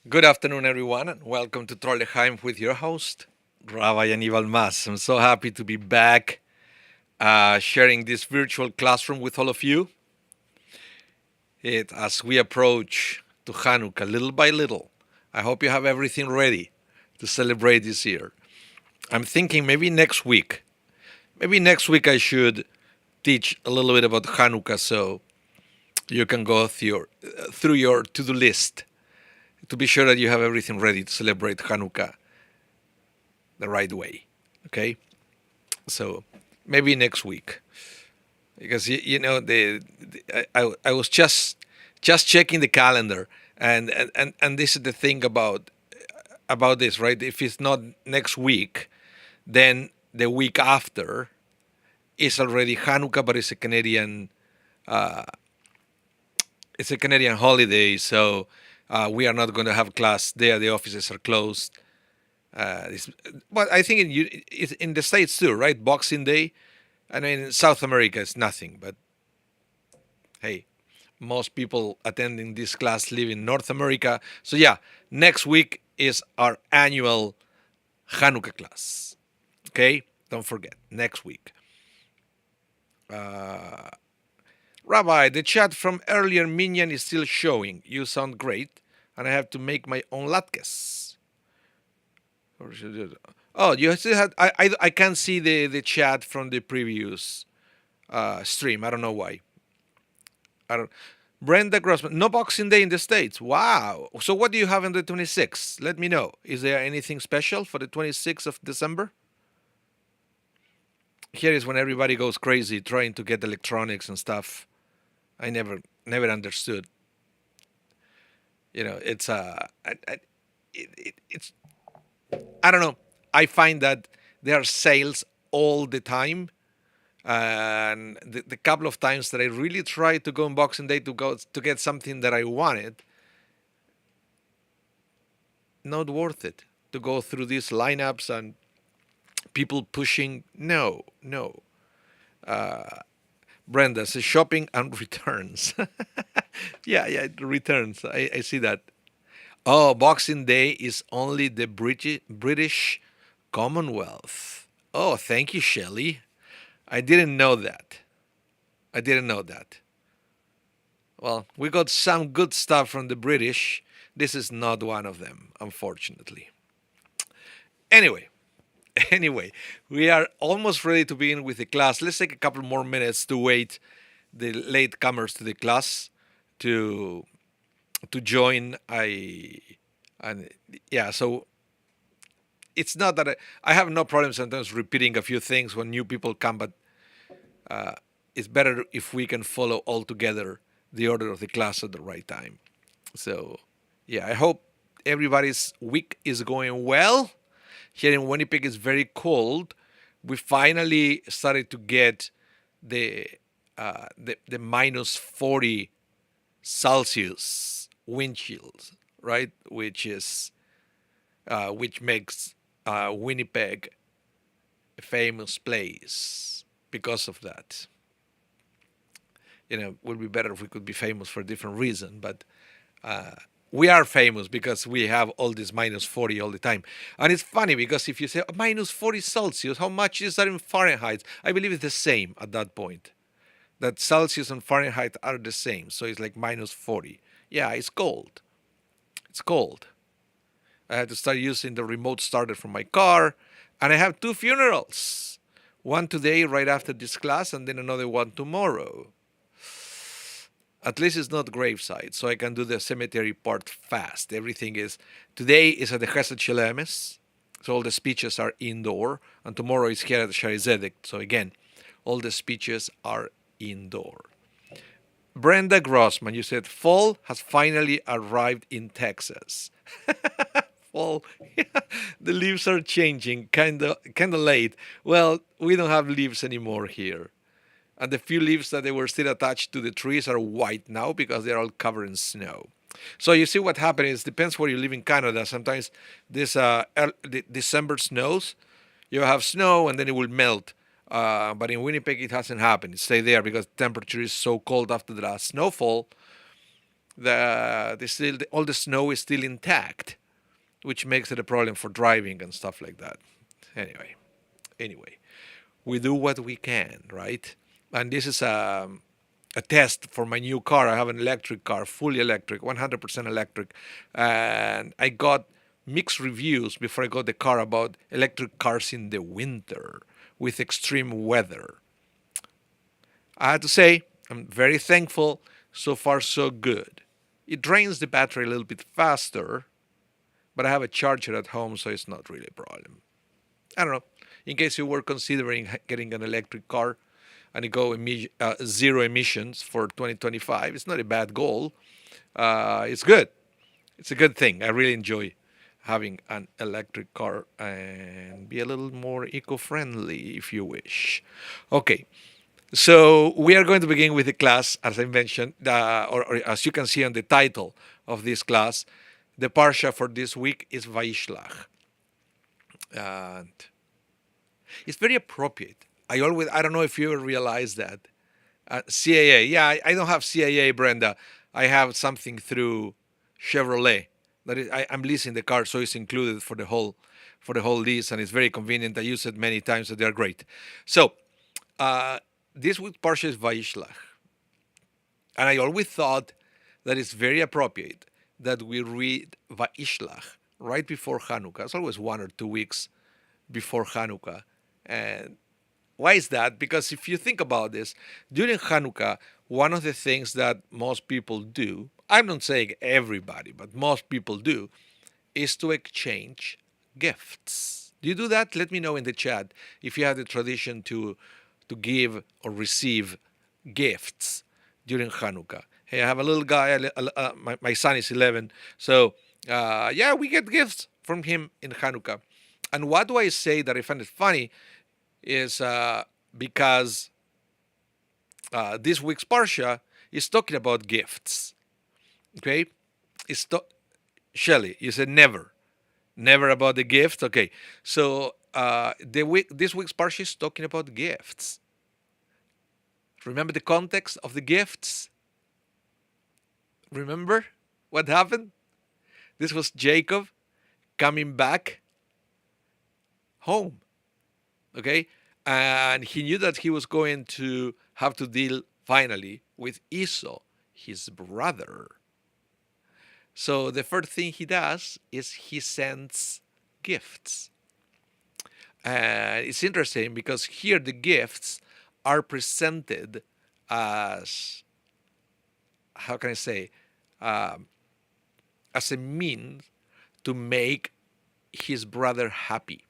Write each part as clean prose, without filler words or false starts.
Good afternoon, everyone, and welcome to Trolleheim with your host, Rabbi Anibal. I'm so happy to be back sharing this virtual classroom with all of you. As we approach to Hanukkah little by little, I hope you have everything ready to celebrate this year. I'm thinking maybe next week I should teach a little bit about Hanukkah so you can go through your to-do list to be sure that you have everything ready to celebrate Hanukkah the right way. Okay, so maybe next week, because I was just checking the calendar, and this is the thing about this, right? If it's not next week, then the week after is already Hanukkah, but it's a Canadian holiday, so we are not going to have class there. The offices are closed. But I think it's in the States too, right? Boxing Day. I mean, in South America, it's nothing. But hey, most people attending this class live in North America. So yeah, next week is our annual Hanukkah class. Okay, don't forget next week. Rabbi, the chat from earlier Minyan is still showing. You sound great, and I have to make my own latkes. Oh, you still had. I can't see the chat from the previous stream. I don't know why. I don't. Brenda Grossman, no Boxing Day in the States. Wow. So what do you have on the 26th? Let me know. Is there anything special for the 26th of December? Here is when everybody goes crazy trying to get electronics and stuff. I never understood. It's it's I don't know. I find that there are sales all the time, and the couple of times that I really tried to go on Boxing Day to get something that I wanted, not worth it to go through these lineups and people pushing. No, no. Brenda says shopping and returns. Yeah, returns. I see that. Oh, Boxing Day is only the British Commonwealth. Oh, thank you, Shelley. I didn't know that. I didn't know that. Well, we got some good stuff from the British. This is not one of them, unfortunately. Anyway, anyway, we are almost ready to begin with the class. Let's take a couple more minutes to wait the latecomers to the class to join. And yeah, so it's not that I have no problem sometimes repeating a few things when new people come, but it's better if we can follow all together the order of the class at the right time. So, yeah, I hope everybody's week is going well. Here in Winnipeg, it's very cold. We finally started to get the the minus 40 Celsius wind chills, right? Which makes Winnipeg a famous place because of that. It would be better if we could be famous for a different reason, but we are famous because we have all this minus 40 all the time. And it's funny because if you say minus 40 Celsius, how much is that in Fahrenheit? I believe it's the same at that point. That Celsius and Fahrenheit are the same. So it's like minus 40. Yeah, it's cold. It's cold. I had to start using the remote starter from my car. And I have two funerals. One today, right after this class, and then another one tomorrow. At least it's not graveside, so I can do the cemetery part fast. Today is at the Chesed Shelemes, so all the speeches are indoor, and tomorrow is here at the Shari Zedek. So again, all the speeches are indoor. Brenda Grossman, you said fall has finally arrived in Texas. Fall, the leaves are changing, kinda late. Well, we don't have leaves anymore here. And the few leaves that they were still attached to the trees are white now because they're all covered in snow. So you see what happened is depends where you live in Canada. Sometimes this December snows, you have snow and then it will melt. But in Winnipeg it hasn't happened. It stayed there because the temperature is so cold after the last snowfall all the snow is still intact, which makes it a problem for driving and stuff like that. Anyway, we do what we can, right? And this is a test for my new car. I have an electric car, fully electric, 100% electric, and I got mixed reviews before I got the car about electric cars in the winter with extreme weather. I have to say, I'm very thankful. So far, so good. It drains the battery a little bit faster, but I have a charger at home, so it's not really a problem. I don't know. In case you were considering getting an electric car and you go zero emissions for 2025, it's not a bad goal. It's good. It's a good thing. I really enjoy having an electric car and be a little more eco-friendly if you wish. Okay. So we are going to begin with the class, as I mentioned, or as you can see on the title of this class. The parsha for this week is Vayishlach, and it's very appropriate. I don't know if you ever realized that. CAA, yeah, I don't have CAA, Brenda. I have something through Chevrolet. I'm leasing the car, so it's included for the whole lease, and it's very convenient. I use it many times, so they're great. So. This week's parsha is Vayishlach. And I always thought that it's very appropriate that we read Vayishlach right before Hanukkah. It's always 1 or 2 weeks before Hanukkah. And why is that? Because if you think about this, during Hanukkah, one of the things that most people do, I'm not saying everybody, but most people do, is to exchange gifts. Do you do that? Let me know in the chat if you have the tradition to give or receive gifts during Hanukkah. Hey, I have a little guy, my son is 11, so yeah, we get gifts from him in Hanukkah. And what do I say that I find it funny is because this week's Parsha is talking about gifts. Okay? Shelley, you said never. Never about the gifts? Okay. So this week's Parsha is talking about gifts. Remember the context of the gifts? Remember what happened? This was Jacob coming back home. Okay? And he knew that he was going to have to deal finally with Esau, his brother. So the first thing he does is he sends gifts. It's interesting because here the gifts are presented as, how can I say, as a means to make his brother happy.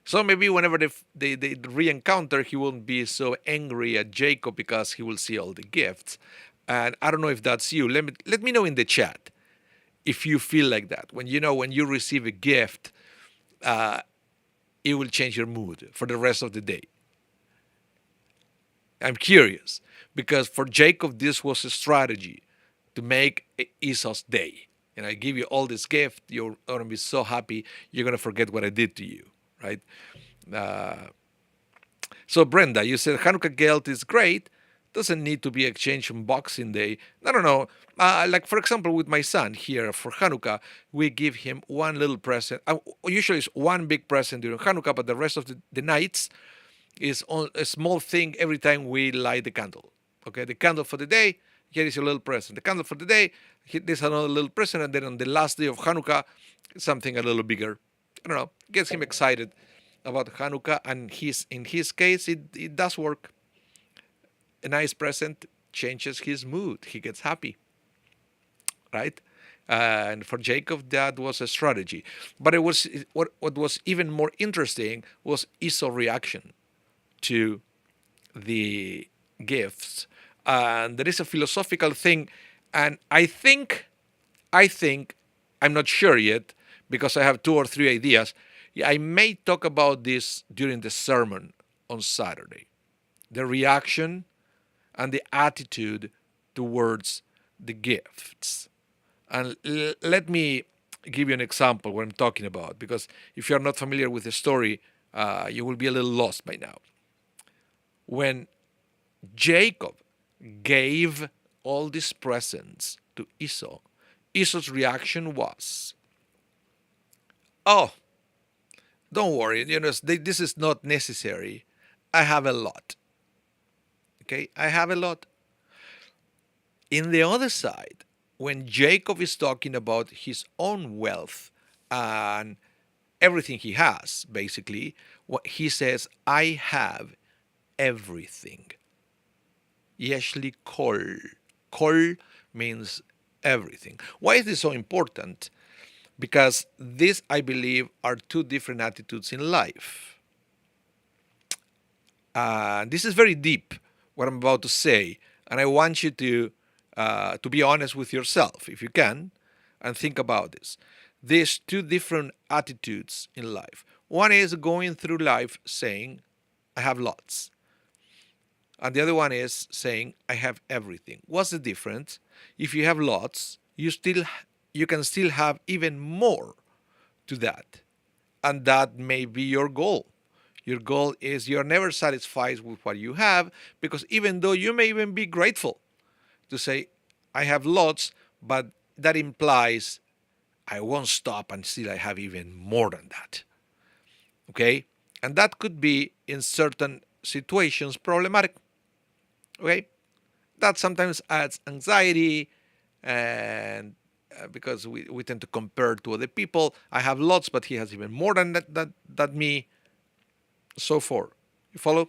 So maybe whenever they re-encounter, he won't be so angry at Jacob because he will see all the gifts. And I don't know if that's you. Let me know in the chat if you feel like that. When you receive a gift, it will change your mood for the rest of the day. I'm curious because for Jacob, this was a strategy to make Esau's day. And I give you all this gift, you're going to be so happy, you're going to forget what I did to you, right? So Brenda, you said Hanukkah gelt is great. Doesn't need to be exchanged on Boxing Day. No. Like, for example, with my son here for Hanukkah, we give him one little present. Usually it's one big present during Hanukkah, but the rest of the nights is a small thing every time we light the candle. Okay, the candle for the day, here is a little present. The candle for the day, there's another little present. And then on the last day of Hanukkah, something a little bigger. I don't know, gets him excited about Hanukkah. And in his case, it does work. A nice present changes his mood. He gets happy, right? And for Jacob, that was a strategy. But it was what was even more interesting was Esau's reaction to the gifts. And there is a philosophical thing, and I think, I'm not sure yet, because I have 2 or 3 ideas. I may talk about this during the sermon on Saturday. The reaction and the attitude towards the gifts. And let me give you an example what I'm talking about, because if you're not familiar with the story, you will be a little lost by now. When Jacob gave all these presents to Esau, Esau's reaction was, "Oh, don't worry, this is not necessary. I have a lot." Okay, I have a lot. In the other side, when Jacob is talking about his own wealth and everything he has, basically, what he says, "I have everything." Yeshli kol. Kol means everything. Why is this so important? Because this, I believe, are two different attitudes in life. This is very deep, what I'm about to say, and I want you to be honest with yourself, if you can, and think about this. There's two different attitudes in life. One is going through life saying, "I have lots," and the other one is saying, "I have everything." What's the difference? If you have lots, you can still have even more to that, and that may be your goal. Your goal is you're never satisfied with what you have, because even though you may even be grateful to say, "I have lots," but that implies I won't stop until I have even more than that. Okay? And that could be in certain situations problematic. Okay? That sometimes adds anxiety, and because we tend to compare to other people. I have lots, but he has even more than that me, so forth. You follow?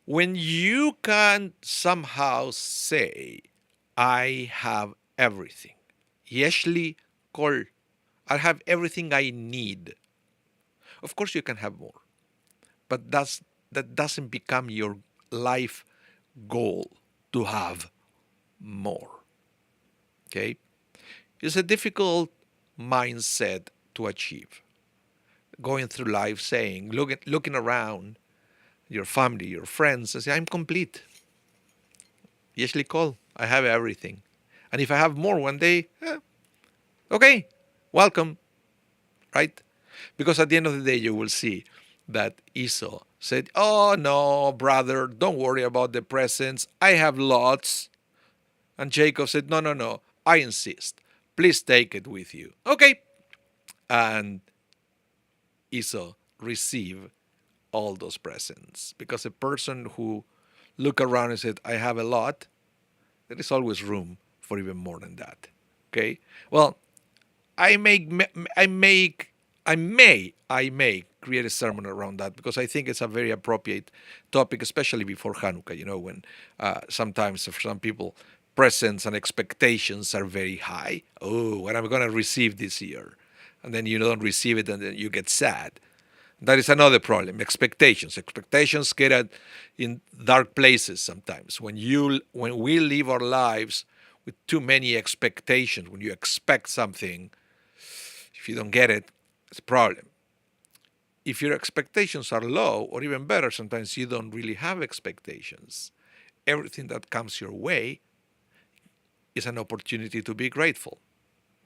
When you can somehow say, "I have everything," Yeshli kol, I have everything I need. Of course, you can have more, but that doesn't become your life goal to have more. Okay, it's a difficult mindset to achieve. Going through life saying, looking around your family, your friends, and say, "I'm complete. Yeshli kol, I have everything, and if I have more one day, okay, welcome." Right? Because at the end of the day, you will see that Esau said, "Oh, no, brother, don't worry about the presents. I have lots." And Jacob said, "No, no, no, I insist. Please take it with you." Okay. And Esau received all those presents, because a person who look around and said, "I have a lot," there is always room for even more than that. Okay. Well, I make I make I may create a sermon around that, because I think it's a very appropriate topic, especially before Hanukkah. When sometimes for some people presents and expectations are very high. Oh, what am I going to receive this year? And then you don't receive it, and then you get sad. That is another problem. Expectations get in dark places sometimes. When we live our lives with too many expectations, when you expect something, if you don't get it, it's a problem. If your expectations are low, or even better, sometimes you don't really have expectations. Everything that comes your way is an opportunity to be grateful.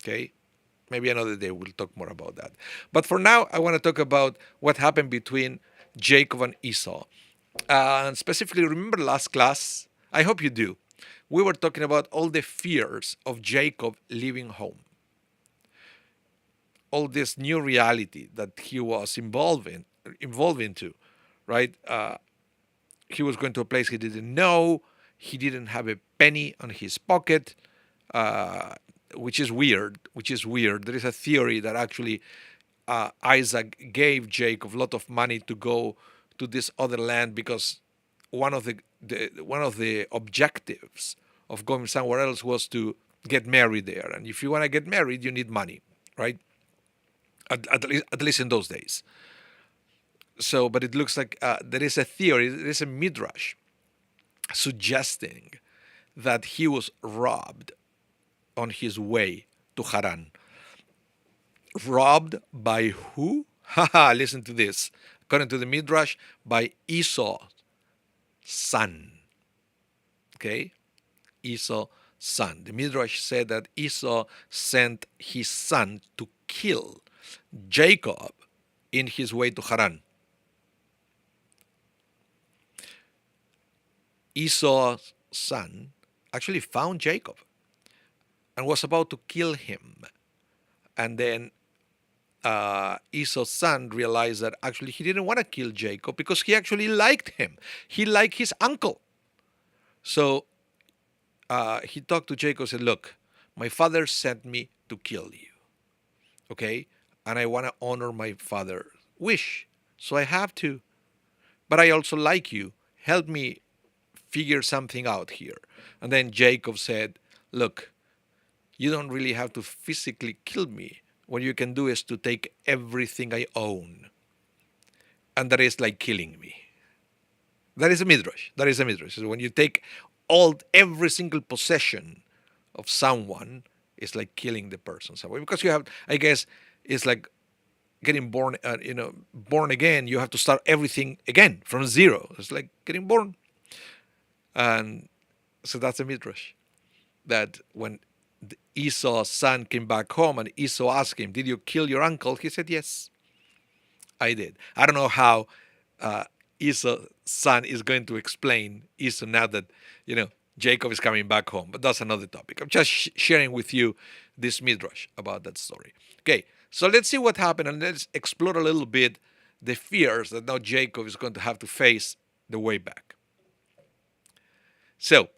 Okay? Maybe another day we'll talk more about that. But for now, I want to talk about what happened between Jacob and Esau. And specifically, remember last class? I hope you do. We were talking about all the fears of Jacob leaving home, all this new reality that he was involved into, right? He was going to a place he didn't know. He didn't have a penny on his pocket, which is weird. There is a theory that actually Isaac gave Jacob a lot of money to go to this other land, because one of the objectives of going somewhere else was to get married there. And if you want to get married, you need money, right? At least in those days. So, but it looks like there is a theory, there is a midrash suggesting that he was robbed on his way to Haran. Robbed by who? Haha, listen to this. According to the midrash, by Esau's son. Okay? Esau's son. The midrash said that Esau sent his son to kill Jacob in his way to Haran. Esau son actually found Jacob and was about to kill him. And then Esau's son realized that actually he didn't want to kill Jacob because he actually liked him. He liked his uncle. So he talked to Jacob and said, look, my father sent me to kill you. Okay? And I want to honor my father's wish. So I have to. But I also like you. Help me figure something out here. And then Jacob said, look, you don't really have to physically kill me. What you can do is to take everything I own. And that is like killing me. That is a midrash. That is a midrash. So when you take every single possession of someone, it's like killing the person. So because you have, I guess, it's like getting born, born again. You have to start everything again from zero. It's like getting born. And so that's a midrash. That when Esau's son came back home and Esau asked him, did you kill your uncle? He said, yes, I did. I don't know how Esau's son is going to explain Esau now that, Jacob is coming back home. But that's another topic. I'm just sharing with you this midrash about that story. Okay, so let's see what happened and let's explore a little bit the fears that now Jacob is going to have to face the way back. So,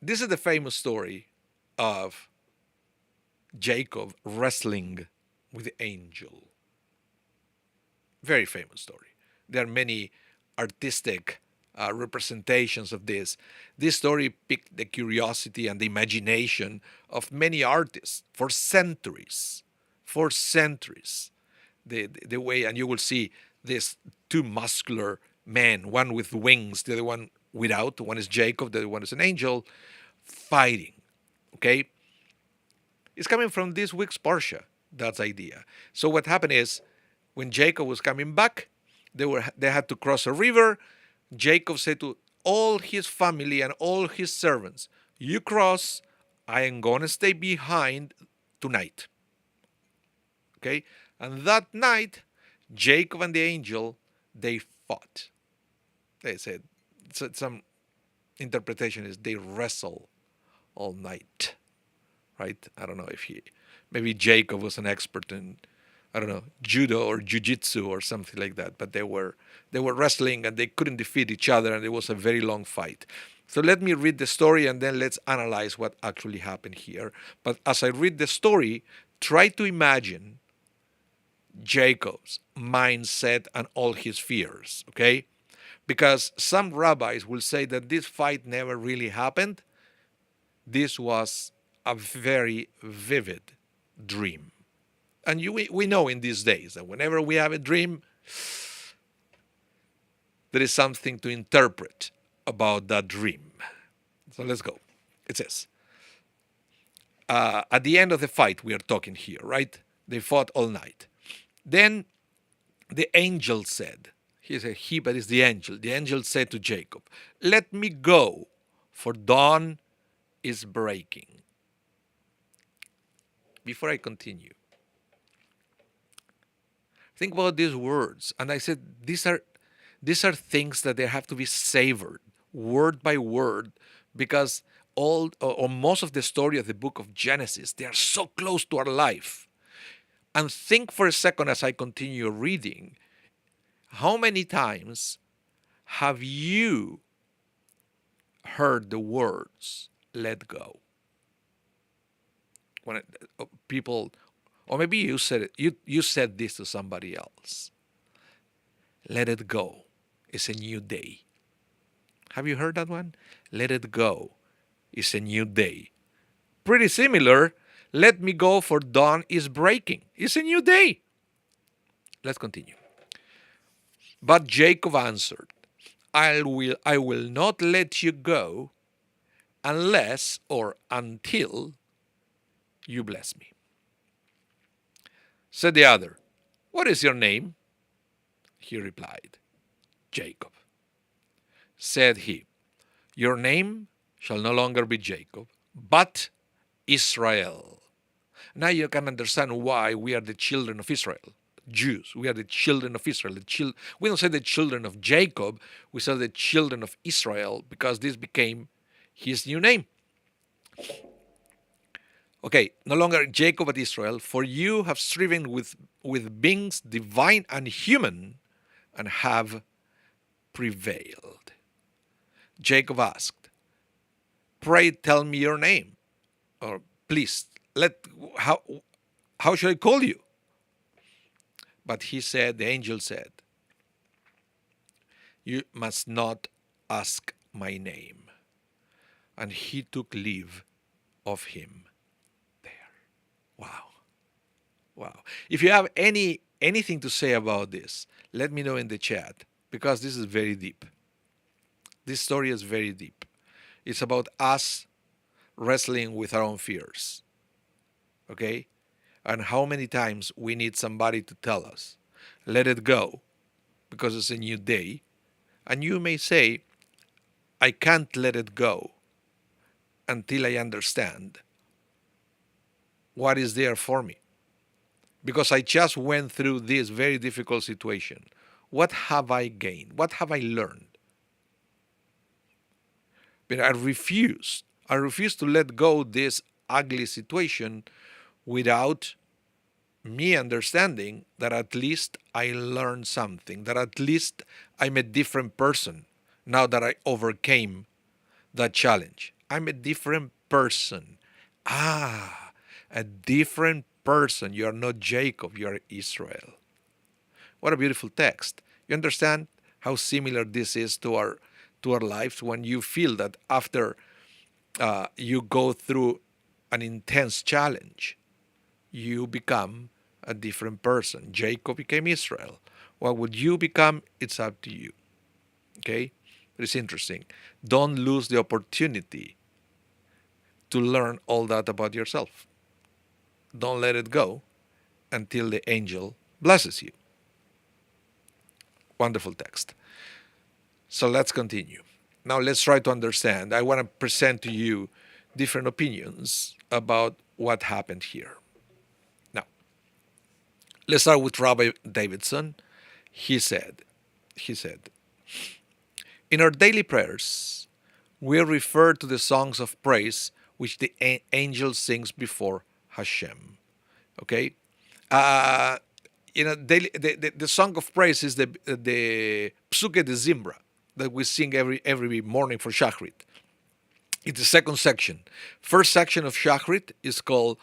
this is the famous story of Jacob wrestling with the angel. Very famous story. There are many artistic representations of this. This story piqued the curiosity and the imagination of many artists for centuries. For centuries. The way, and you will see these two muscular men, one with wings, the other one without. One is Jacob, the other one is an angel, fighting. Okay? It's coming from this week's Parsha, that idea. So what happened is, when Jacob was coming back, they had to cross a river. Jacob said to all his family and all his servants, you cross, I am going to stay behind tonight. Okay? And that night, Jacob and the angel, they fought. They said, some interpretation is they wrestle all night. Right? I don't know if maybe Jacob was an expert in, I don't know, judo or jiu-jitsu or something like that. But they were wrestling and they couldn't defeat each other and it was a very long fight. So let me read the story and then let's analyze what actually happened here. But as I read the story, try to imagine Jacob's mindset and all his fears, okay? Because some rabbis will say that this fight never really happened. This was a very vivid dream. And we know in these days that whenever we have a dream, there is something to interpret about that dream. So let's go. It says, at the end of the fight, we are talking here, right? They fought all night. Then the angel said, he said he, but it's the angel. The angel said to Jacob, let me go, for dawn is breaking. Before I continue, think about these words. And I said, these are things that they have to be savored word by word, because all or most of the story of the book of Genesis, they are so close to our life. And think for a second as I continue reading, how many times have you heard the words, let go? When people, or maybe you said it, you said this to somebody else. Let it go. It's a new day. Have you heard that one? Let it go. It's a new day. Pretty similar. Let me go, for dawn is breaking. It's a new day. Let's continue. But Jacob answered, I will not let you go unless or until you bless me. Said the other, what is your name? He replied, Jacob. Said he, your name shall no longer be Jacob, but Israel. Now you can understand why we are the children of Israel. Jews. We are the children of Israel. We don't say the children of Jacob. We say the children of Israel because this became his new name. Okay, no longer Jacob but Israel, for you have striven with beings divine and human and have prevailed. Jacob asked, pray tell me your name, or please, how should I call you? But the angel said, you must not ask my name. And he took leave of him there. Wow. Wow. If you have anything to say about this, let me know in the chat, because this is very deep. This story is very deep. It's about us wrestling with our own fears. Okay? And how many times we need somebody to tell us, let it go, because it's a new day. And you may say, I can't let it go until I understand what is there for me. Because I just went through this very difficult situation. What have I gained? What have I learned? But I refuse to let go this ugly situation without me understanding that at least I learned something, that at least I'm a different person now that I overcame that challenge. I'm a different person. A different person. You are not Jacob, you are Israel. What a beautiful text. You understand how similar this is to our lives when you feel that after you go through an intense challenge, you become a different person. Jacob became Israel. What would you become? It's up to you. Okay? It's interesting. Don't lose the opportunity to learn all that about yourself. Don't let it go until the angel blesses you. Wonderful text. So let's continue. Now let's try to understand. I want to present to you different opinions about what happened here. Now, let's start with Rabbi Davidson. He said, in our daily prayers, we refer to the songs of praise which the angel sings before Hashem. Okay? The song of praise is the Psuke de Zimbra that we sing every morning for Shachrit. It's the second section. First section of Shachrit is called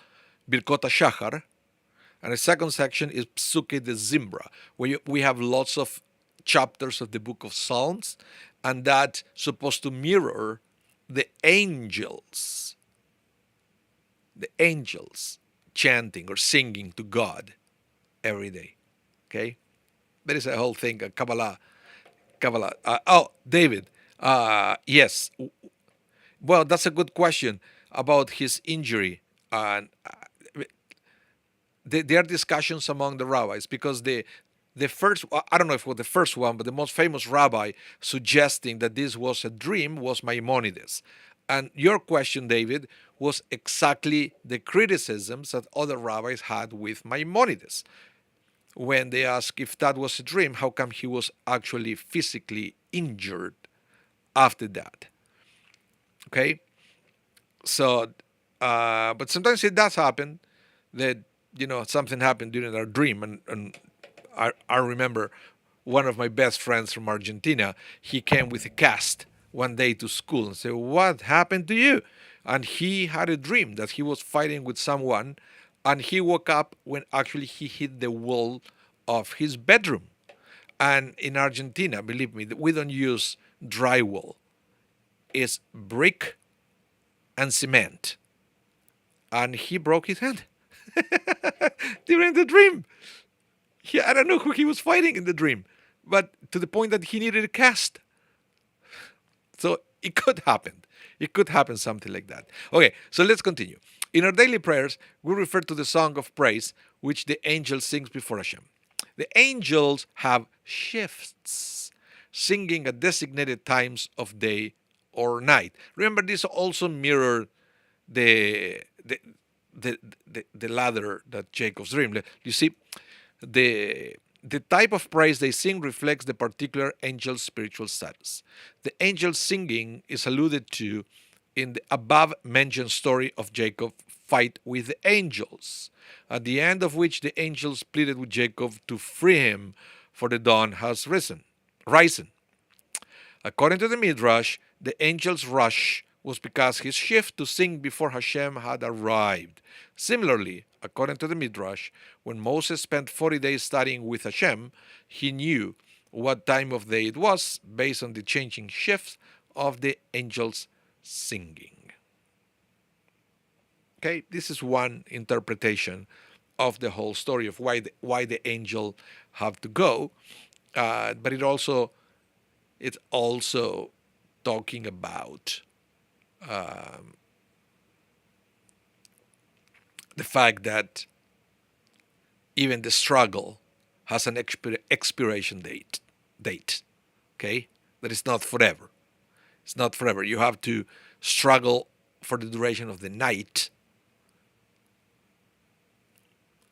Birkot HaShachar, and the second section is Psuke de Zimbra, where we have lots of chapters of the book of Psalms, and that's supposed to mirror the angels chanting or singing to God every day. Okay? There is a whole thing, a Kabbalah. David. Yes. Well, that's a good question about his injury. And there are discussions among the rabbis because the first, I don't know if it was the first one, but the most famous rabbi suggesting that this was a dream was Maimonides. And your question, David, was exactly the criticisms that other rabbis had with Maimonides. When they asked if that was a dream, how come he was actually physically injured after that? Okay? So, but sometimes it does happen that, something happened during our dream. And I remember one of my best friends from Argentina, he came with a cast one day to school and said, what happened to you? And he had a dream that he was fighting with someone, and he woke up when actually he hit the wall of his bedroom. And in Argentina, believe me, we don't use drywall. It's brick and cement. And he broke his hand during the dream. I don't know who he was fighting in the dream, but to the point that he needed a cast. So it could happen. It could happen something like that. Okay, so let's continue. In our daily prayers, we refer to the song of praise which the angel sings before Hashem. The angels have shifts, singing at designated times of day or night. Remember, this also mirrored the ladder that Jacob's dream. You see, The type of praise they sing reflects the particular angel's spiritual status. The angel singing is alluded to in the above mentioned story of Jacob's fight with the angels, at the end of which the angels pleaded with Jacob to free him, for the dawn has risen. According to the Midrash, the angel's rush was because his shift to sing before Hashem had arrived. Similarly, according to the Midrash, when Moses spent 40 days studying with Hashem, he knew what time of day it was based on the changing shifts of the angels singing. Okay, this is one interpretation of the whole story of why the angel have to go, but it's also talking about the fact that even the struggle has an expiration date. Okay, that is not forever. It's not forever. You have to struggle for the duration of the night,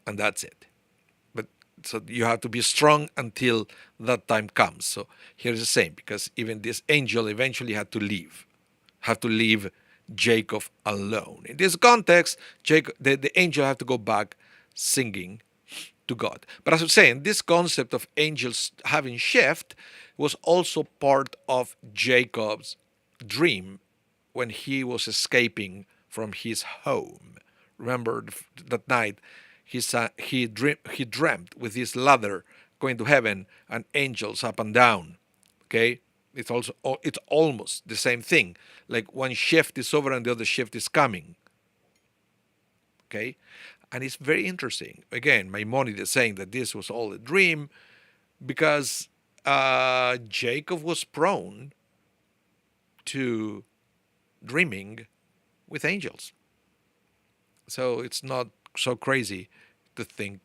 and that's it. But so you have to be strong until that time comes. So here's the same, because even this angel eventually had to leave Jacob alone. In this context, the angel had to go back singing to God. But as I'm saying, this concept of angels having shift was also part of Jacob's dream when he was escaping from his home. Remember that night he dreamt with his ladder going to heaven and angels up and down. Okay, it's almost the same thing. Like one shift is over and the other shift is coming. Okay, and it's very interesting. Again, Maimonides is saying that this was all a dream because Jacob was prone to dreaming with angels. So it's not so crazy to think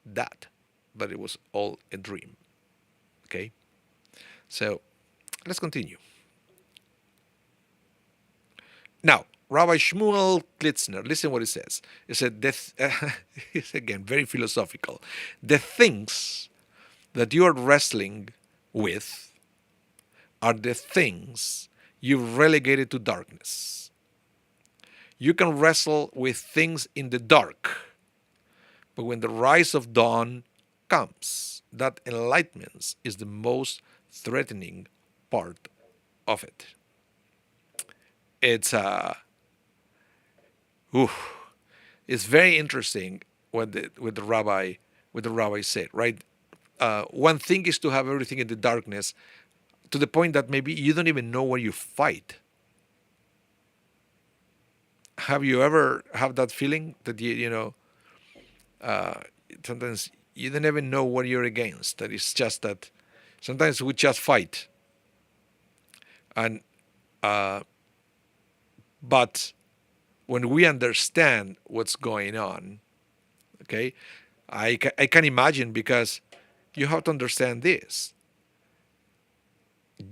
that, but it was all a dream. Okay? So let's continue. Now, Rabbi Shmuel Klitzner, listen what he says. He said, it's again very philosophical. The things that you are wrestling with are the things you've relegated to darkness. You can wrestle with things in the dark, but when the rise of dawn comes, that enlightenment is the most threatening part of it. It's it's very interesting what the rabbi said, right? One thing is to have everything in the darkness, to the point that maybe you don't even know where you fight. Have you ever have that feeling that sometimes you don't even know what you're against? That it's just that sometimes we just fight, and but when we understand what's going on, okay, I can imagine, because you have to understand this.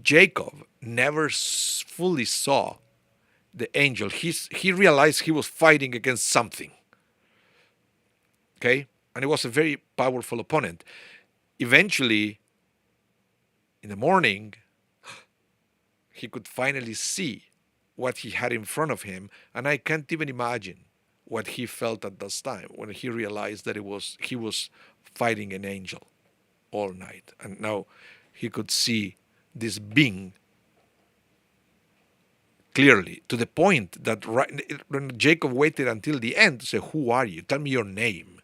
Jacob never fully saw the angel. He realized he was fighting against something. Okay? And it was a very powerful opponent. Eventually, in the morning, he could finally see what he had in front of him, and I can't even imagine what he felt at this time when he realized that he was fighting an angel all night, and now he could see this being clearly, to the point that when Jacob waited until the end to say, "Who are you? Tell me your name."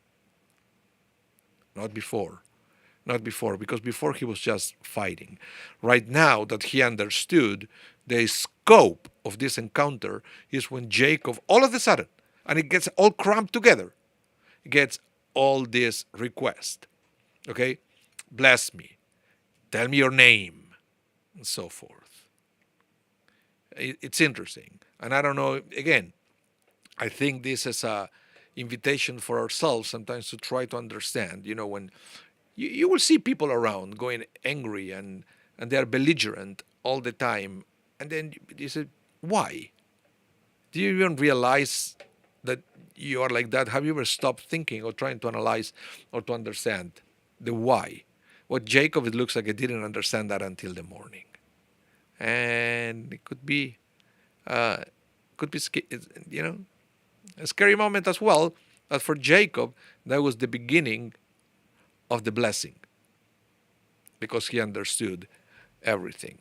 Not before, because before he was just fighting. Right now that he understood the scope of this encounter is when Jacob, all of a sudden, and it gets all cramped together, gets all this request. Okay? Bless me. Tell me your name. And so forth. It's interesting. And I don't know, again, I think this is a invitation for ourselves sometimes to try to understand, when you will see people around going angry and they're belligerent all the time. And then you say, why? Do you even realize that you are like that? Have you ever stopped thinking or trying to analyze or to understand the why. What Jacob, it looks like, it didn't understand that until the morning, and it could be a scary moment as well. But for Jacob, that was the beginning of the blessing, because he understood everything.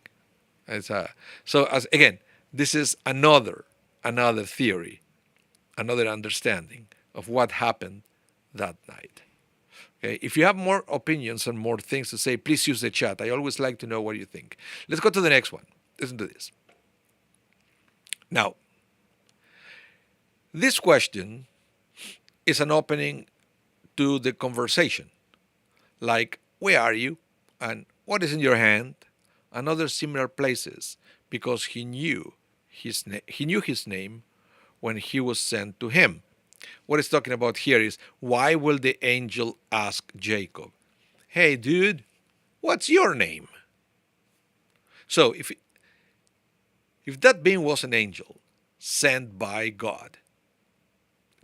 So as again, this is another theory, another understanding of what happened that night. Okay, if you have more opinions and more things to say, please use the chat. I always like to know what you think. Let's go to the next one. Listen to this. Now, this question is an opening to the conversation, like, where are you? And what is in your hand? And other similar places, because he knew his name when he was sent to him. What it's talking about here is, why will the angel ask Jacob, hey dude, what's your name? So if that being was an angel sent by God,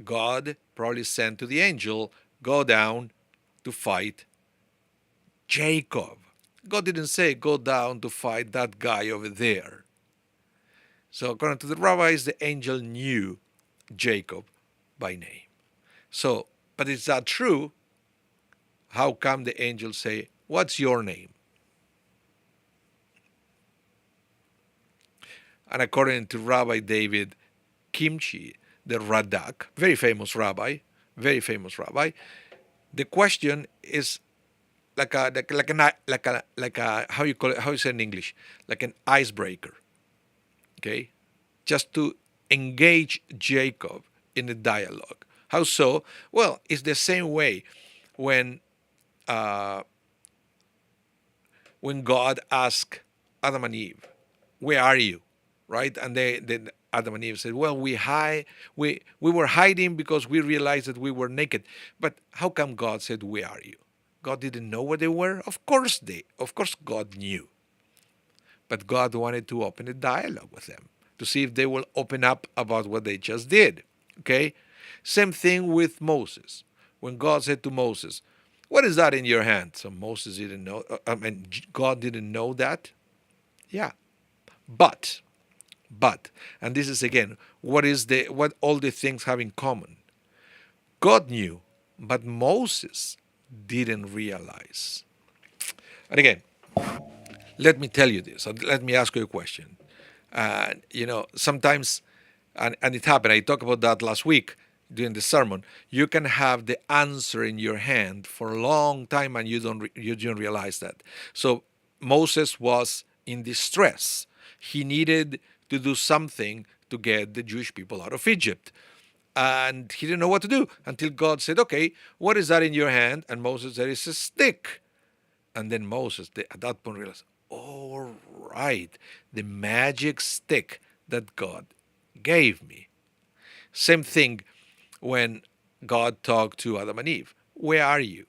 God probably sent to the angel, go down to fight Jacob. God didn't say, go down to fight that guy over there. So according to the rabbis, the angel knew Jacob by name. So, but is that true? How come the angel say, what's your name? And according to Rabbi David Kimchi, the Radak, very famous rabbi, the question is like a how you call it, how you say in English, like an icebreaker. Okay, just to engage Jacob in a dialogue. How so? Well, it's the same way when God asked Adam and Eve, "Where are you?" Right? And they Adam and Eve said, "Well, we were hiding because we realized that we were naked." But how come God said, "Where are you?" God didn't know where they were? Of course God knew. But God wanted to open a dialogue with them to see if they will open up about what they just did. Okay? Same thing with Moses. When God said to Moses, what is that in your hand? So Moses didn't know. God didn't know that. Yeah. But, and this is again, what all the things have in common? God knew, but Moses didn't realize. And again, let me tell you this. Let me ask you a question. Sometimes, and it happened. I talked about that last week during the sermon. You can have the answer in your hand for a long time, and you don't realize that. So Moses was in distress. He needed to do something to get the Jewish people out of Egypt. And he didn't know what to do until God said, okay, what is that in your hand? And Moses said, it's a stick. And then Moses, at that point, realized, all right, the magic stick that God gave me. Same thing when God talked to Adam and Eve. Where are you?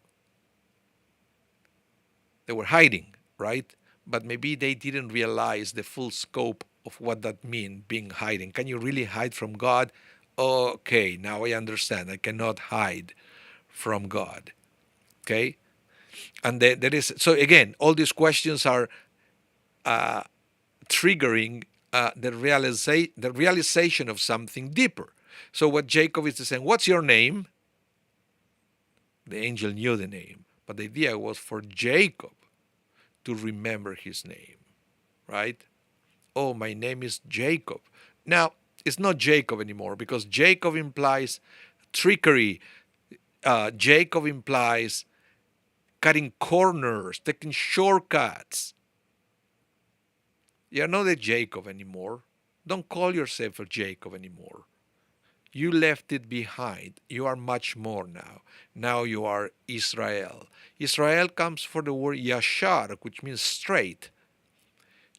They were hiding, right? But maybe they didn't realize the full scope of what that means, being hiding. Can you really hide from God? Okay, now I understand. I cannot hide from God. Okay? And there is, so again, all these questions are triggering the realization of something deeper. So what Jacob is saying, what's your name? The angel knew the name, but the idea was for Jacob to remember his name, right? Oh, my name is Jacob. Now, it's not Jacob anymore, because Jacob implies trickery. Jacob implies cutting corners, taking shortcuts. You're not a Jacob anymore. Don't call yourself a Jacob anymore. You left it behind. You are much more now. Now you are Israel. Israel comes from the word yashar, which means straight.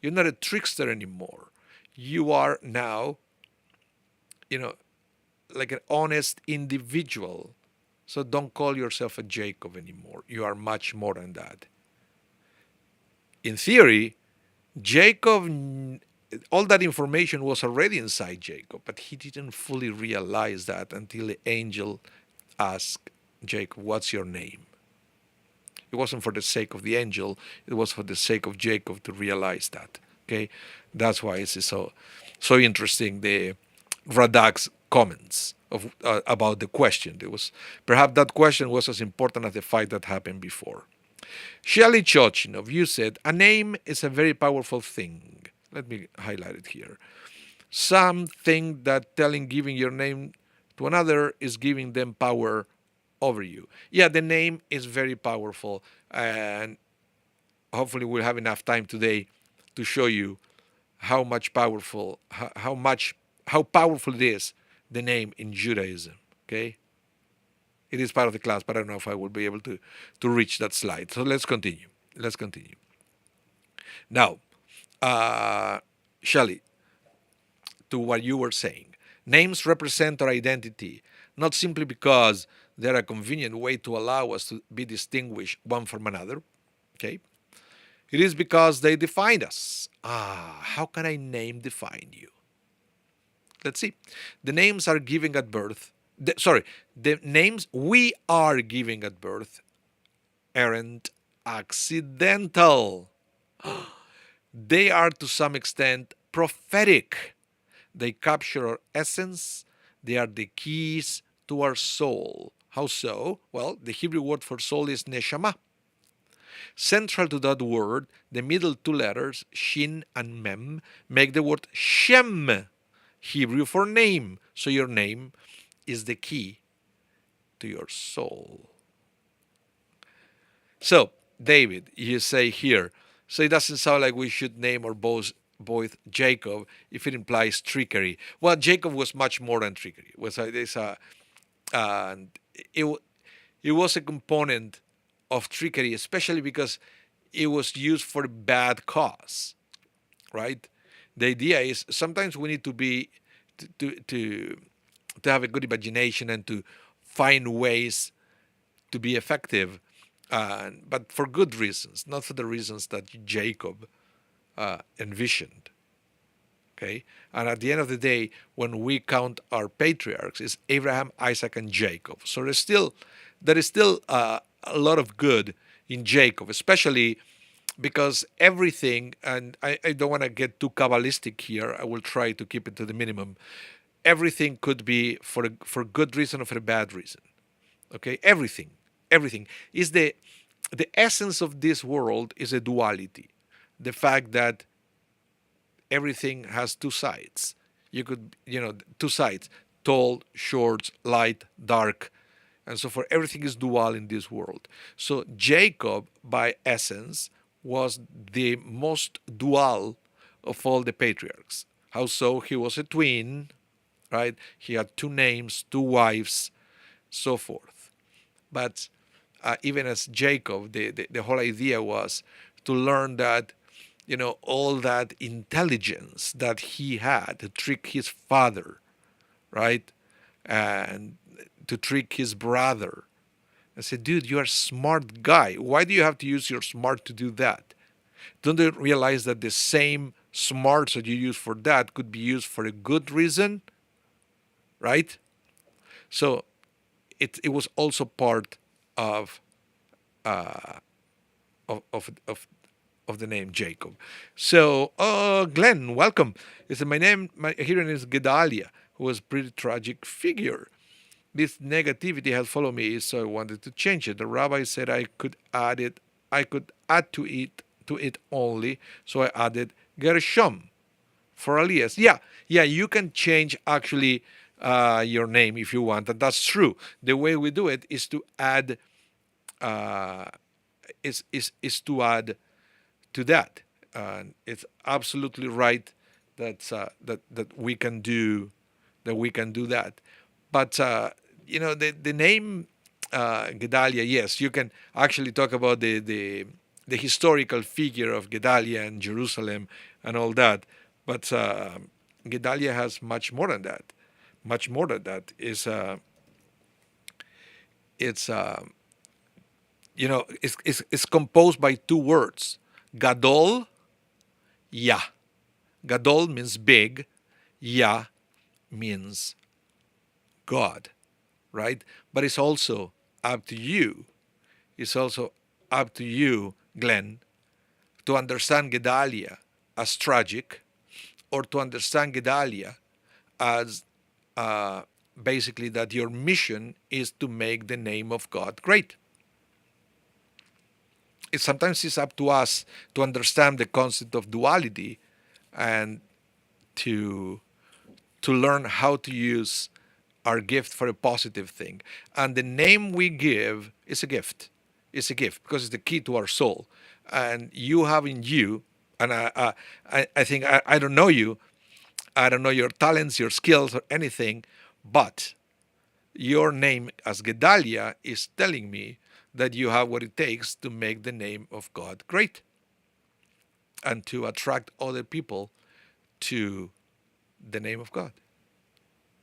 You're not a trickster anymore. You are now, like an honest individual. So don't call yourself a Jacob anymore. You are much more than that. In theory, Jacob, all that information was already inside Jacob, but he didn't fully realize that until the angel asked Jacob, what's your name? It wasn't for the sake of the angel. It was for the sake of Jacob to realize that. Okay, that's why it's so interesting. The Radak's comments about the question. It was perhaps that question was as important as the fight that happened before. Shelley Chochinov, you said a name is a very powerful thing. Let me highlight it here. Some think that giving your name to another is giving them power over you. Yeah, the name is very powerful, and hopefully we'll have enough time today to show you how powerful it is, the name in Judaism. Okay, it is part of the class, but I don't know if I will be able to reach that slide. So let's continue. Let's continue. Now, Shelley, to what you were saying, names represent our identity, not simply because they're a convenient way to allow us to be distinguished one from another. Okay, it is because they define us. How can a name define you? Let's see. The names are given at birth. The names we are giving at birth aren't accidental. They are to some extent prophetic. They capture our essence. They are the keys to our soul. How so? Well, the Hebrew word for soul is neshama. Central to that word, the middle two letters, shin and mem, make the word shem, Hebrew for name. So your name is the key to your soul. So, David, you say here, so it doesn't sound like we should name our both Jacob if it implies trickery. Well, Jacob was much more than trickery. It was a component of trickery, especially because it was used for a bad cause, right? The idea is sometimes we need to have a good imagination and to find ways to be effective, but for good reasons, not for the reasons that Jacob envisioned. Okay, and at the end of the day, when we count our patriarchs, it's Abraham, Isaac, and Jacob. So there is still a lot of good in Jacob, especially because everything, and I don't want to get too Kabbalistic here. I will try to keep it to the minimum. Everything could be for good reason or for a bad reason. Okay, everything is the essence of this world is a duality. The fact that everything has two sides. Two sides: tall, short, light, dark, and so forth. Everything is dual in this world. So Jacob, by essence, was the most dual of all the patriarchs. How so? He was a twin, right? He had two names, two wives, so forth. But even as Jacob, the whole idea was to learn that, all that intelligence that he had to trick his father, right? And to trick his brother. I said, dude, you're a smart guy. Why do you have to use your smart to do that? Don't you realize that the same smarts that you use for that could be used for a good reason, right? So it was also part of the name Jacob. So, Glenn, welcome. He said, my hero is Gedalia, who was a pretty tragic figure. This negativity has followed me, so I wanted to change it. The rabbi said I could add to it only, so I added Gershom for Elias. Yeah, you can change actually your name if you want, and that's true. The way we do it is to add is to add to that. It's absolutely right that we can do that. But the name Gedalia, yes, you can actually talk about the historical figure of Gedalia and Jerusalem and all that. But Gedalia has much more than that. Much more than that. It's composed by two words: Gadol, Yah. Gadol means big, Yah means God, right? But it's also up to you. It's also up to you, Glenn, to understand Gedalia as tragic, or to understand Gedalia as basically that your mission is to make the name of God great. Sometimes it's up to us to understand the concept of duality and to learn how to use our gift for a positive thing. And the name we give is a gift. It's a gift because it's the key to our soul. And you have in you, and I think I don't know you, I don't know your talents, your skills, or anything, but your name as Gedalia is telling me that you have what it takes to make the name of God great and to attract other people to the name of God.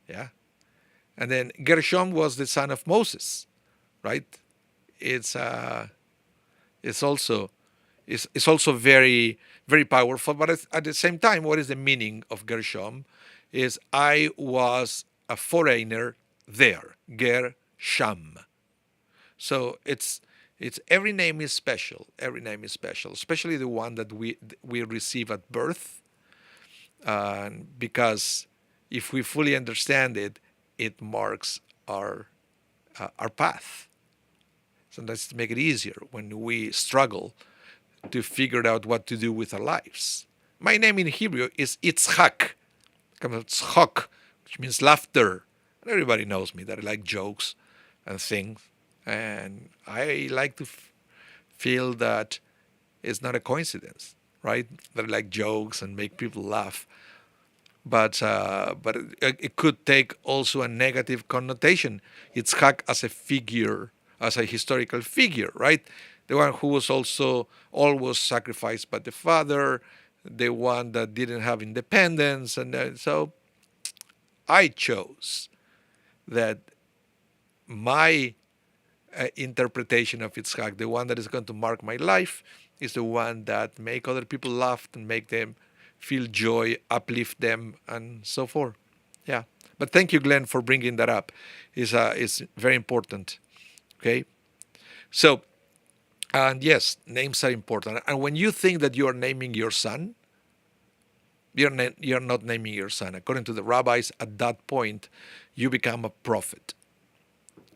Yeah. And then Gershom was the son of Moses, right? It's also very, very powerful. But at the same time, what is the meaning of Gershom? Is I was a foreigner there, Gershom. So it's every name is special. Every name is special, especially the one that we receive at birth, because if we fully understand it, it marks our path. Sometimes to make it easier when we struggle to figure out what to do with our lives. My name in Hebrew is Yitzhak. It comes from tzchok, which means laughter. And everybody knows me that I like jokes and things. And I like to feel that it's not a coincidence, right? That I like jokes and make people laugh. But it could take also a negative connotation. Yitzhak as a figure, as a historical figure, right? The one who was also always sacrificed by the father, the one that didn't have independence. And so I chose that my interpretation of Yitzhak, the one that is going to mark my life, is the one that make other people laugh and make them feel joy, uplift them, and so forth. Yeah. But thank you, Glenn, for bringing that up. It's very important. Okay. So, and yes, names are important. And when you think that you are naming your son, you're not naming your son. According to the rabbis, at that point, you become a prophet.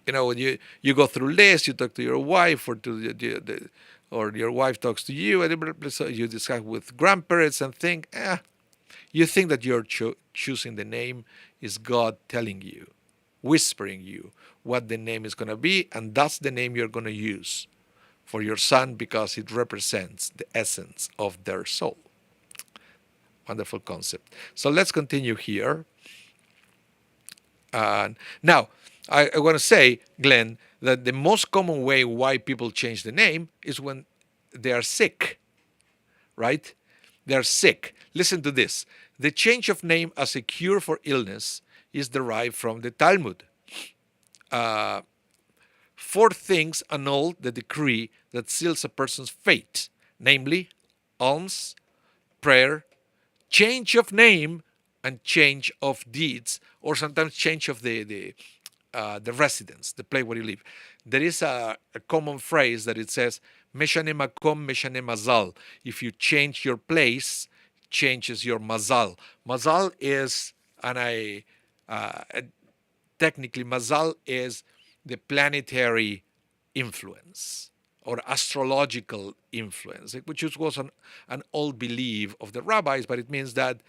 You know, when you go through lists, you talk to your wife, or to or your wife talks to you, and so you discuss with grandparents and think, you think that you're choosing the name is God telling you, whispering you what the name is going to be, and that's the name you're going to use for your son because it represents the essence of their soul. Wonderful concept. So let's continue here. Now, I want to say, Glenn, that the most common way why people change the name is when they are sick, right? They are sick. Listen to this. The change of name as a cure for illness is derived from the Talmud. 4 things annul the decree that seals a person's fate, namely alms, prayer, change of name, and change of deeds, or sometimes change of the residence, the place where you live. There is a common phrase that it says, Meshane makom, meshane mazal. If you change your place, changes your mazal. Mazal is, technically, mazal is the planetary influence or astrological influence, which was an old belief of the rabbis, but it means that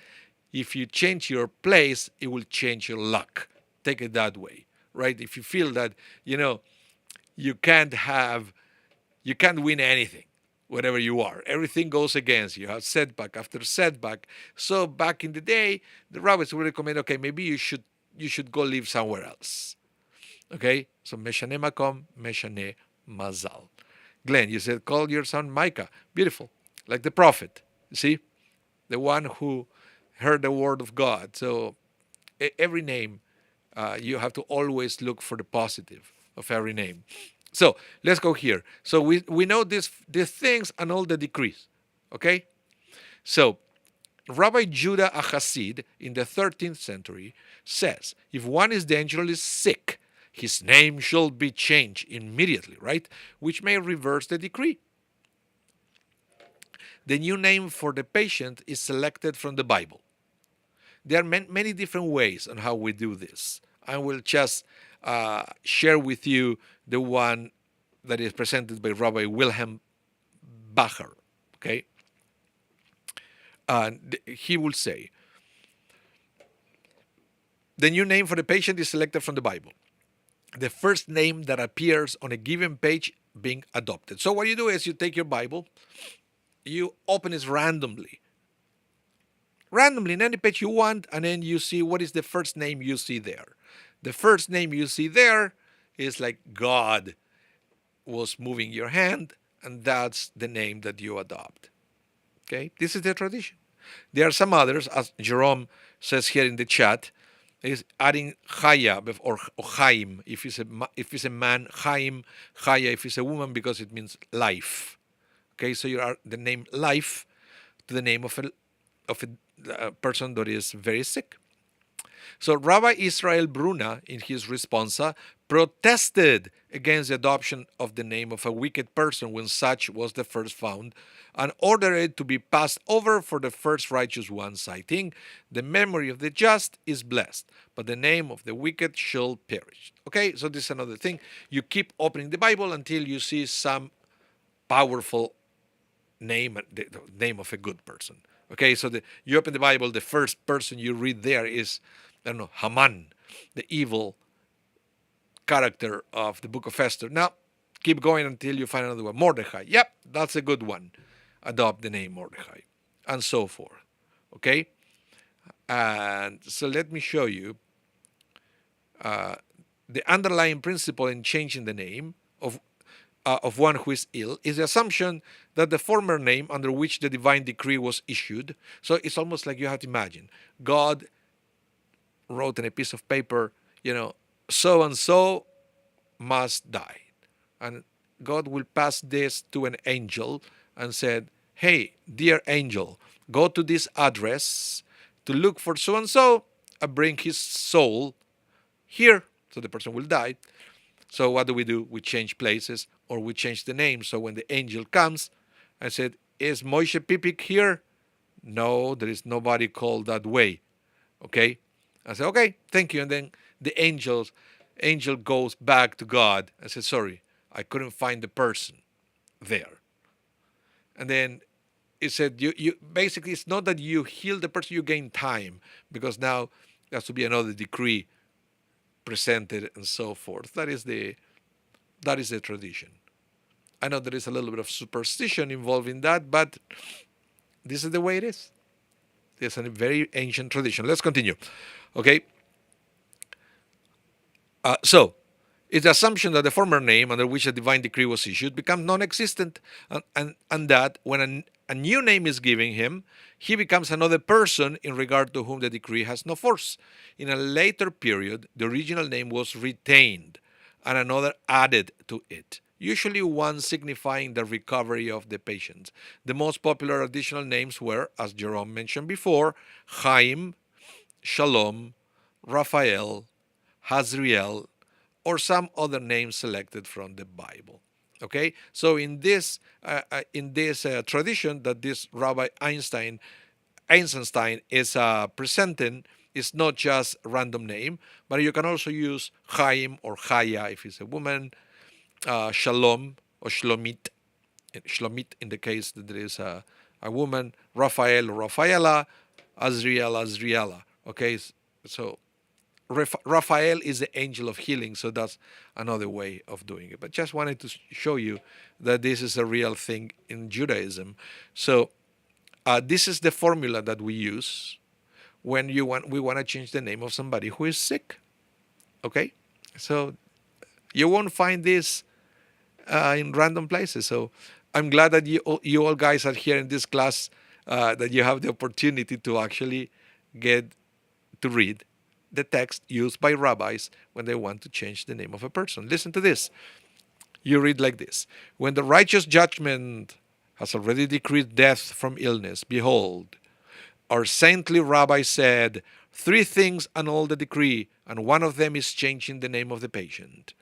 if you change your place, it will change your luck. Take it that way. Right? If you feel that, you can't win anything, wherever you are. Everything goes against you. You have setback after setback. So back in the day, the rabbis would recommend, okay, maybe you should go live somewhere else. Okay? So meshane makom, meshane mazal. Glenn, you said call your son Micah. Beautiful. Like the prophet. You see? The one who heard the word of God. So every name, you have to always look for the positive of every name. So let's go here. So we know these things and all the decrees. Okay? So Rabbi Judah a Chassid in the 13th century says, if one is dangerously sick, his name should be changed immediately, right? Which may reverse the decree. The new name for the patient is selected from the Bible. There are many different ways on how we do this. I will just share with you the one that is presented by Rabbi Wilhelm Bacher. Okay, and he will say the new name for the patient is selected from the Bible. The first name that appears on a given page being adopted. So what you do is you take your Bible, you open it randomly in any page you want, and then you see what is the first name you see there. The first name you see there is like God was moving your hand, and that's the name that you adopt. Okay, this is the tradition. There are some others, as Jerome says here in the chat, is adding Chaya or Chaim if it's a man, Chaim, Chaya if it's a woman, because it means life. Okay, so you are the name life to the name of a person that is very sick. So Rabbi Israel Bruna, in his responsa, protested against the adoption of the name of a wicked person when such was the first found, and ordered it to be passed over for the first righteous one, citing, "The memory of the just is blessed, but the name of the wicked shall perish." Okay, so this is another thing. You keep opening the Bible until you see some powerful name, the name of a good person. Okay, so you open the Bible, the first person you read there is, I don't know, Haman, the evil character of the book of Esther. Now, keep going until you find another one. Mordecai. Yep, that's a good one. Adopt the name Mordecai, and so forth. Okay? And so let me show you the underlying principle in changing the name of one who is ill is the assumption that the former name under which the divine decree was issued. So it's almost like you have to imagine God wrote on a piece of paper, so and so must die. And God will pass this to an angel and said, "Hey, dear angel, go to this address to look for so and so and bring his soul here." So the person will die. So what do? We change places, or we change the name. So when the angel comes and said, "Is Moshe Pipik here?" "No, there is nobody called that way." Okay? I said, "Okay, thank you." And then the angel goes back to God and says, "Sorry, I couldn't find the person there." And then it said, you basically, it's not that you heal the person, you gain time, because now there has to be another decree presented and so forth. That is the tradition. I know there is a little bit of superstition involved in that, but this is the way it is. It's a very ancient tradition. Let's continue. Okay. So, it's the assumption that the former name under which a divine decree was issued becomes non-existent, and that when a new name is given him, he becomes another person in regard to whom the decree has no force. In a later period, the original name was retained and another added to it, usually one signifying the recovery of the patient. The most popular additional names were, as Jerome mentioned before, Chaim, Shalom, Raphael, Hazriel, or some other name selected from the Bible. Okay, so in this tradition that this Rabbi Einstein is presenting, is not just a random name, but you can also use Chaim or Chaya if it's a woman, Shalom or Shlomit in the case that there is a woman, Raphael or Rafaela, Azriela. Okay, so Raphael is the angel of healing, so that's another way of doing it. But just wanted to show you that this is a real thing in Judaism. So this is the formula that we use when we want to change the name of somebody who is sick. Okay, so you won't find this in random places. So I'm glad that you all guys are here in this class, that you have the opportunity to actually get to read the text used by rabbis when they want to change the name of a person. Listen to this. You read like this: when the righteous judgment has already decreed death from illness, behold, our saintly rabbi said, Three things annul the decree, and one of them is changing the name of the patient.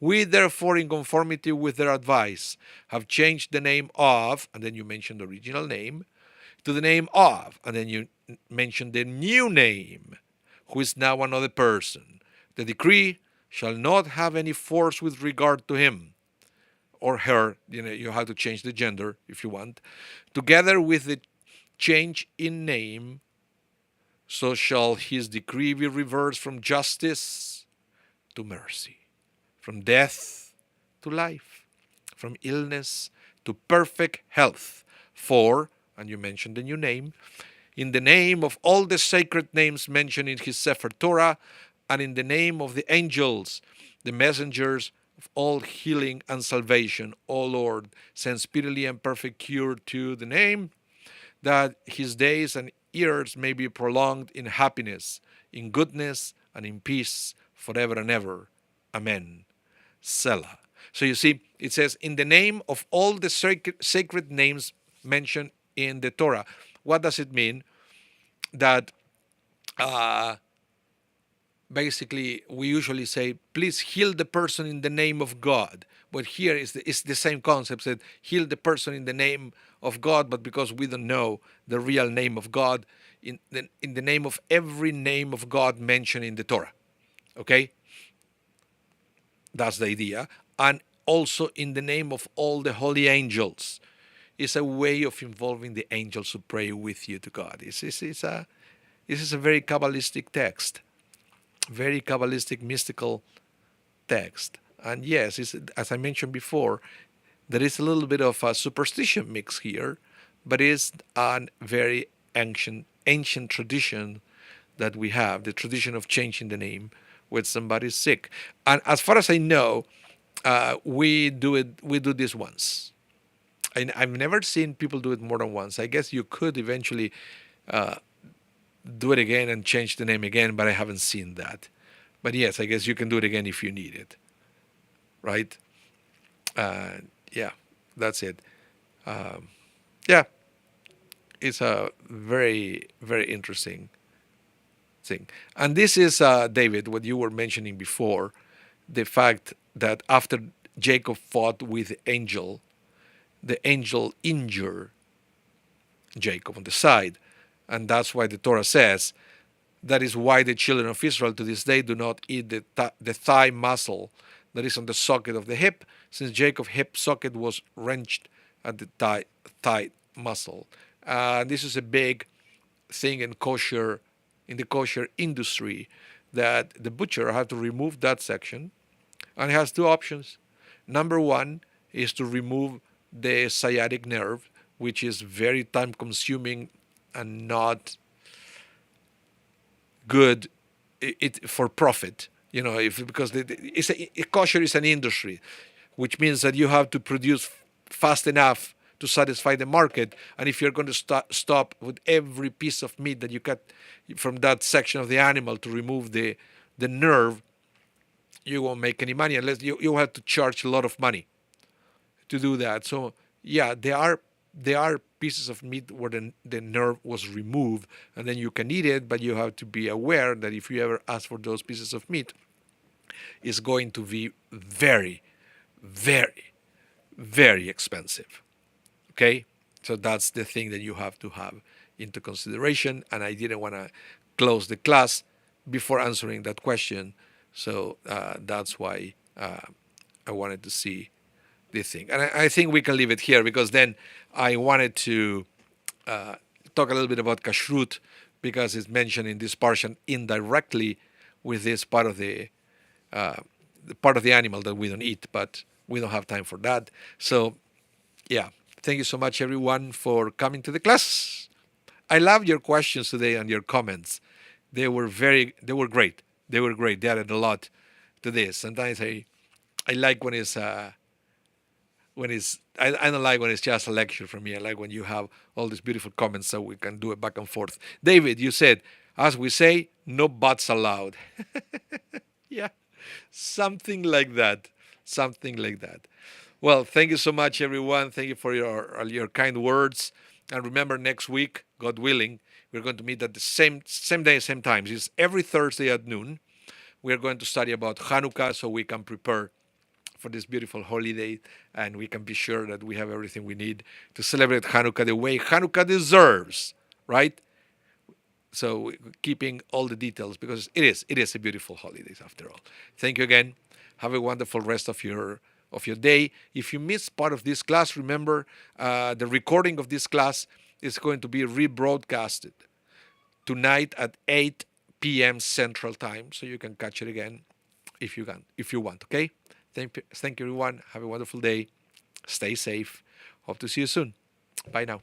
We, therefore, in conformity with their advice, have changed the name of, and then you mention the original name, to the name of, and then you mention the new name, who is now another person. The decree shall not have any force with regard to him or her. You have to change the gender if you want. Together with the change in name, so shall his decree be reversed from justice to mercy, from death to life, from illness to perfect health. For, and you mentioned the new name, in the name of all the sacred names mentioned in his Sefer Torah, and in the name of the angels, the messengers of all healing and salvation, O Lord, send speedily and perfect cure to the name, that his days and years may be prolonged in happiness, in goodness, and in peace forever and ever. Amen. Selah. So you see, it says, in the name of all the sacred names mentioned in the Torah. What does it mean? That basically we usually say, please heal the person in the name of God. But here is the same concept, that heal the person in the name of God, but because we don't know the real name of God, in the name of every name of God mentioned in the Torah. Okay? That's the idea. And also in the name of all the holy angels. It's a way of involving the angels to pray with you to God. This is a very Kabbalistic text. Very Kabbalistic, mystical text. And yes, as I mentioned before, there is a little bit of a superstition mix here, but it's a very ancient tradition that we have, the tradition of changing the name when somebody's sick. And as far as I know, we do this once. I've never seen people do it more than once. I guess you could eventually do it again and change the name again, but I haven't seen that. But yes, I guess you can do it again if you need it. Right? Yeah, that's it. Yeah, it's a very, very interesting thing. And this is, David, what you were mentioning before, the fact that after Jacob fought with the angel injured Jacob on the side. And that's why the Torah says, that is why the children of Israel to this day do not eat the thigh muscle that is on the socket of the hip, since Jacob's hip socket was wrenched at the thigh muscle. This is a big thing in the kosher industry, that the butcher has to remove that section, and he has two options. Number one is to remove the sciatic nerve, which is very time consuming and not good for profit. Because kosher is an industry, which means that you have to produce fast enough to satisfy the market. And if you're going to stop with every piece of meat that you cut from that section of the animal to remove the nerve, you won't make any money unless you have to charge a lot of money to do that. So yeah, there are pieces of meat where the nerve was removed, and then you can eat it, but you have to be aware that if you ever ask for those pieces of meat, it's going to be very, very, very expensive. Okay? So that's the thing that you have to have into consideration, and I didn't want to close the class before answering that question. So that's why I wanted to see this thing. And I think we can leave it here, because then I wanted to talk a little bit about kashrut, because it's mentioned in this portion indirectly with this part of the animal that we don't eat, but we don't have time for that. So yeah, thank you so much, everyone, for coming to the class. I love your questions today and your comments. They were great. They were great. They added a lot to this. Sometimes I like when it's I don't like when it's just a lecture from me. I like when you have all these beautiful comments so we can do it back and forth. David, you said, as we say, no buts allowed. Yeah, something like that. Something like that. Well, thank you so much, everyone. Thank you for your kind words. And remember, next week, God willing, We're going to meet at the same day, same times. It's every Thursday at noon. We are going to study about Hanukkah so we can prepare for this beautiful holiday and we can be sure that we have everything we need to celebrate Hanukkah the way Hanukkah deserves, right? So keeping all the details because it is a beautiful holiday after all. Thank you again. Have a wonderful rest of your day. If you missed part of this class, remember the recording of this class is going to be rebroadcasted tonight at 8 p.m. Central Time, so you can catch it again if you want. Okay. Thank you, everyone. Have a wonderful day. Stay safe. Hope to see you soon. Bye now.